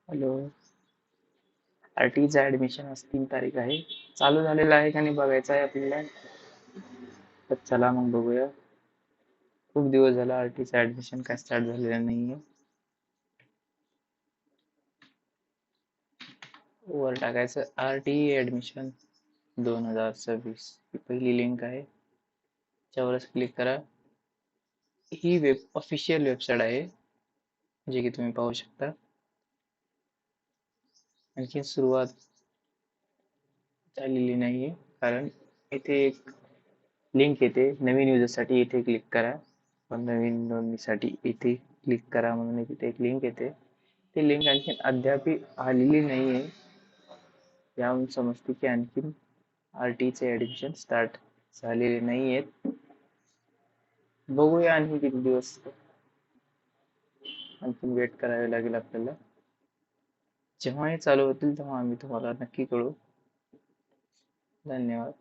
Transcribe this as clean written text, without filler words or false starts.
Hello. आरटीचं admission आज 3 तारीख आहे. चालू झालेलं आहे का नाही बघायचं आहे आपल्याला. तर चला मग बघूया. खूप दिवस झाला आरटीचं ऍडमिशन काय स्टार्ट झालेलं नाहीये. वर टाकायचं आरटी ऍडमिशन 2026 ही पहिली लिंक आहे. त्यावरच क्लिक करा. ही ऑफिशियल वेबसाईट आहे, जे की तुम्ही पाहू शकता. आणखी सुरुवात झालेली नाहीये, कारण इथे एक लिंक येते नवीन युजरसाठी. इथे क्लिक करा. नवीन नोंदणीसाठी इथे क्लिक करा म्हणून इथे एक लिंक येते. ती लिंक आणखी अद्याप आलेली नाहीये. यावरून समजते की आणखीन आरटीचे ऍडमिशन स्टार्ट झालेले नाहीयेत. बघूया आणखी किती दिवस आणखीन वेट करावे लागेल आपल्याला. जेव्हा हे चालू होतील तेव्हा आम्ही तुम्हाला नक्की कळू. धन्यवाद.